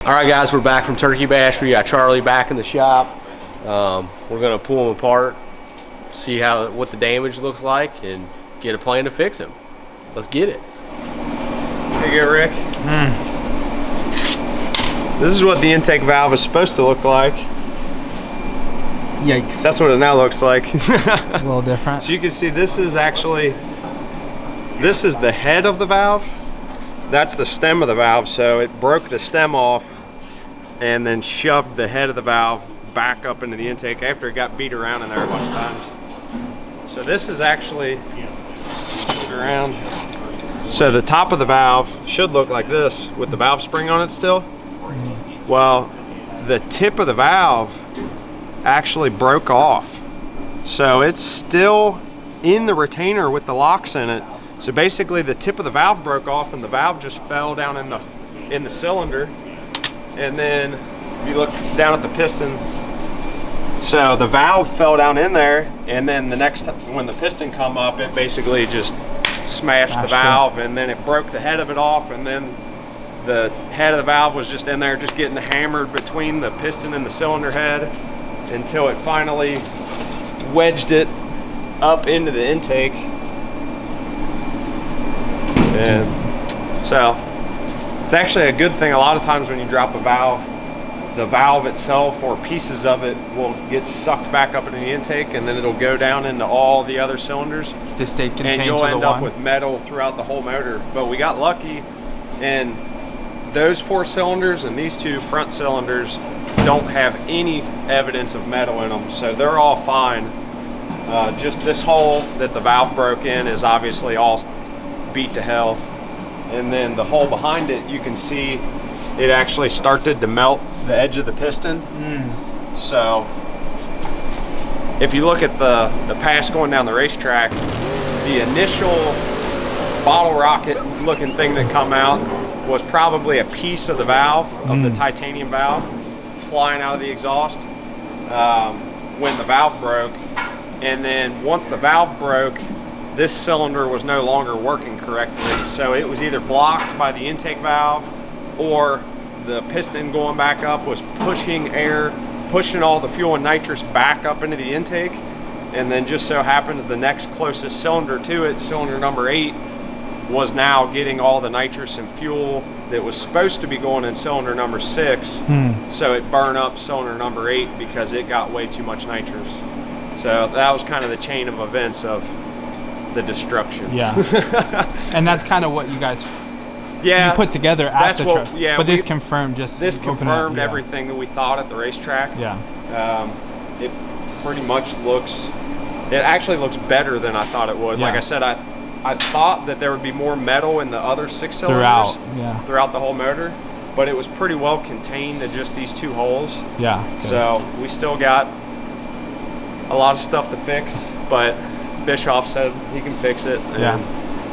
All right, guys, we're back from Turkey Bash. We got Charlie back in the shop. We're gonna pull them apart, see what the damage looks like, and get a plan to fix them. Let's get it. Here you go, Rick. This is what the intake valve is supposed to look like. Yikes. That's what it now looks like. A little different. So you can see this is the head of the valve. That's the stem of the valve. So it broke the stem off and then shoved the head of the valve back up into the intake after it got beat around in there a bunch of times. So this is actually split around. So the top of the valve should look like this with the valve spring on it still. Well, the tip of the valve actually broke off. So it's still in the retainer with the locks in it. So basically the tip of the valve broke off and the valve just fell down in the cylinder. And then if you look down at the piston, so the valve fell down in there, and then the next time when the piston come up, it basically just smashed the valve, and then it broke the head of it off, and then the head of the valve was just in there just getting hammered between the piston and the cylinder head until it finally wedged it up into the intake. And so it's actually a good thing. A lot of times when you drop a valve, the valve itself or pieces of it will get sucked back up into the intake, and then it'll go down into all the other cylinders. This stayed contained, and you'll to end the up one. with metal throughout the whole motor. But we got lucky, and those 4 cylinders and these 2 front cylinders don't have any evidence of metal in them, so they're all fine. Just this hole that the valve broke in is obviously all beat to hell, and then the hole behind it, you can see it actually started to melt the edge of the piston. So if you look at the pass going down the racetrack, the initial bottle rocket looking thing that come out was probably a piece of the valve, of the titanium valve, flying out of the exhaust when the valve broke. And then once the valve broke, this cylinder was no longer working correctly. So it was either blocked by the intake valve, or the piston going back up was pushing all the fuel and nitrous back up into the intake. And then just so happens the next closest cylinder to it, cylinder number 8, was now getting all the nitrous and fuel that was supposed to be going in cylinder number 6. So it burned up cylinder number 8 because it got way too much nitrous. So that was kind of the chain of events of the destruction. Yeah. And that's kind of what you guys you put together at the track. Yeah, but this confirmed confirmed everything that we thought at the racetrack. Yeah. It pretty much it actually looks better than I thought it would. Yeah. Like I said, I thought that there would be more metal in the other 6 cylinders throughout the whole motor, but it was pretty well contained to just these 2 holes. Yeah. So we still got a lot of stuff to fix, but Bischoff said he can fix it.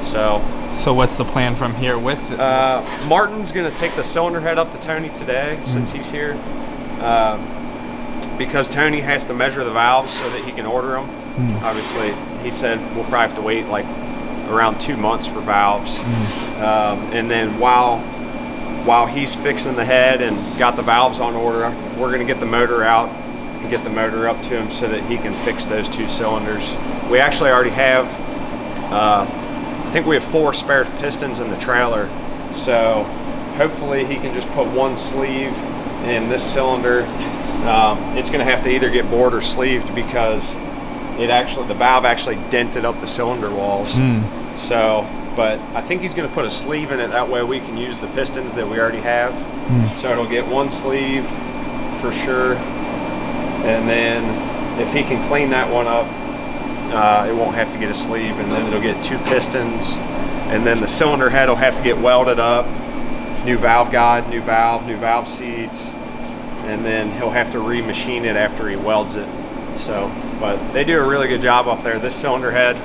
So what's the plan from here with it? Martin's gonna take the cylinder head up to Tony today since he's here, because Tony has to measure the valves so that he can order them. Obviously, he said we'll probably have to wait like around 2 months for valves. And then while he's fixing the head and got the valves on order, we're gonna get the motor out and get the motor up to him so that he can fix those 2 cylinders. We actually already have, I think we have 4 spare pistons in the trailer. So hopefully he can just put 1 sleeve in this cylinder. It's gonna have to either get bored or sleeved because the valve actually dented up the cylinder walls. So, but I think he's gonna put a sleeve in it, that way we can use the pistons that we already have. So it'll get 1 sleeve for sure. And then if he can clean that one up, it won't have to get a sleeve, and then it'll get 2 pistons, and then the cylinder head will have to get welded up, new valve guide, new valve seats, and then he'll have to remachine it after he welds it. So, but they do a really good job up there. This cylinder head,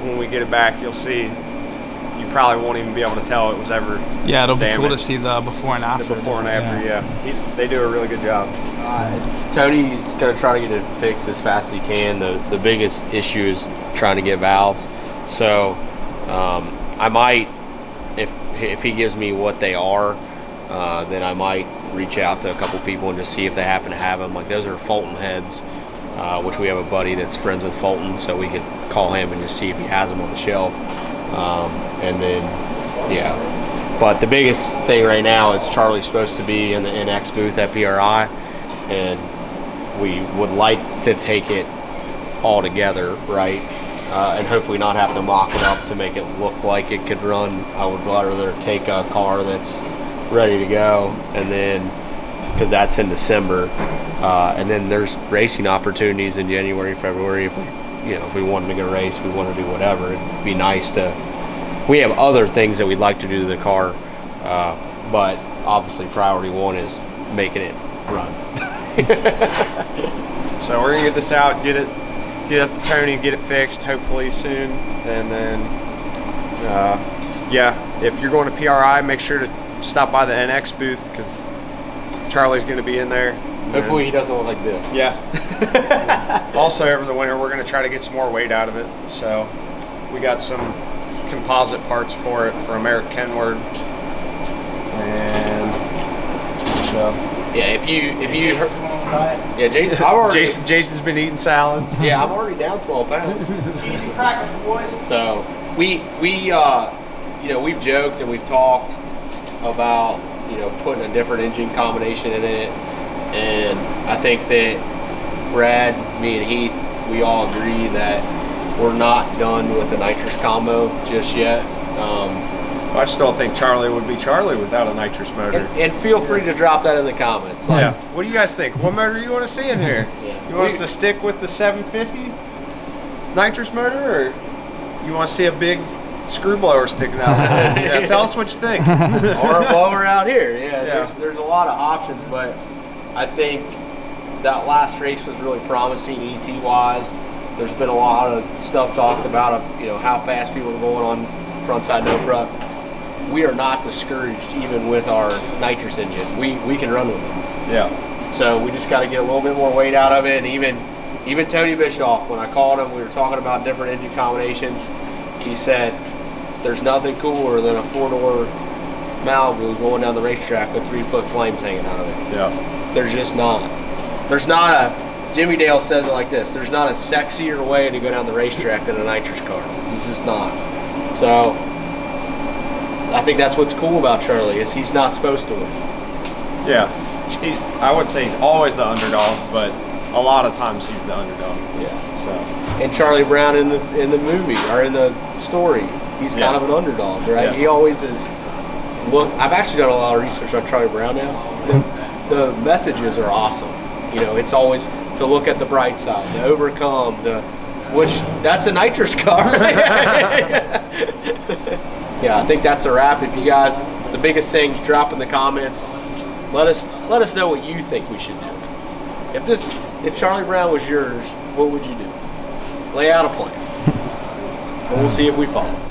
when we get it back, you'll see, you probably won't even be able to tell it was ever it'll damaged. be cool to see the before and after. The before and after, they do a really good job. Tony's gonna try to get it fixed as fast as he can. The biggest issue is trying to get valves. So I might, if he gives me what they are, then I might reach out to a couple people and just see if they happen to have them. Like those are Fulton heads, which we have a buddy that's friends with Fulton, so we could call him and just see if he has them on the shelf. And then, yeah. But the biggest thing right now is Charlie's supposed to be in the NX booth at PRI, and we would like to take it all together, right? And hopefully not have to mock it up to make it look like it could run. I would rather take a car that's ready to go, and then, because that's in December, and then there's racing opportunities in January, February. If we wanted to go race, we want to do whatever, it'd be nice to. We have other things that we'd like to do to the car, but obviously priority one is making it run. So we're gonna get this out, get up to Tony, get it fixed hopefully soon, and then yeah, if you're going to PRI, make sure to stop by the NX booth because Charlie's gonna be in there. Hopefully he doesn't look like this. Yeah. Also over the winter we're gonna try to get some more weight out of it, so we got some composite parts for it from Eric Kenward, and so yeah, if you yeah, Jason's been eating salads. Yeah, I'm already down 12 pounds. Easy crackers, boys. So we've joked and we've talked about putting a different engine combination in it, and I think that Brad, me, and Heath, we all agree that we're not done with the nitrous combo just yet. I still think Charlie would be Charlie without a nitrous motor. And feel free to drop that in the comments. Yeah. What do you guys think? What motor do you want to see in here? Yeah. You want us to stick with the 750 nitrous motor, or you want to see a big screw blower sticking out? Yeah, tell us what you think. Or a blower out here. Yeah. There's a lot of options, but I think that last race was really promising ET wise. There's been a lot of stuff talked about of how fast people are going on frontside no prep. We are not discouraged even with our nitrous engine. We can run with it. Yeah. So we just got to get a little bit more weight out of it. And even Tony Bischoff, when I called him, we were talking about different engine combinations. He said there's nothing cooler than a 4-door Malibu going down the racetrack with 3-foot flames hanging out of it. Yeah. There's just not. There's not a. Jimmy Dale says it like this: there's not a sexier way to go down the racetrack than a nitrous car. There's just not. So I think that's what's cool about Charlie is he's not supposed to win. Yeah, I would say he's always the underdog, but a lot of times he's the underdog. Yeah. So. And Charlie Brown in the movie or in the story, he's kind of an underdog, right? Yeah. He always is. Look, I've actually done a lot of research on Charlie Brown now. The messages are awesome. It's always to look at the bright side, to overcome, which that's a nitrous car. Yeah, I think that's a wrap. If you guys, the biggest thing, drop in the comments. Let us know what you think we should do. If Charlie Brown was yours, what would you do? Lay out a plan, and we'll see if we follow.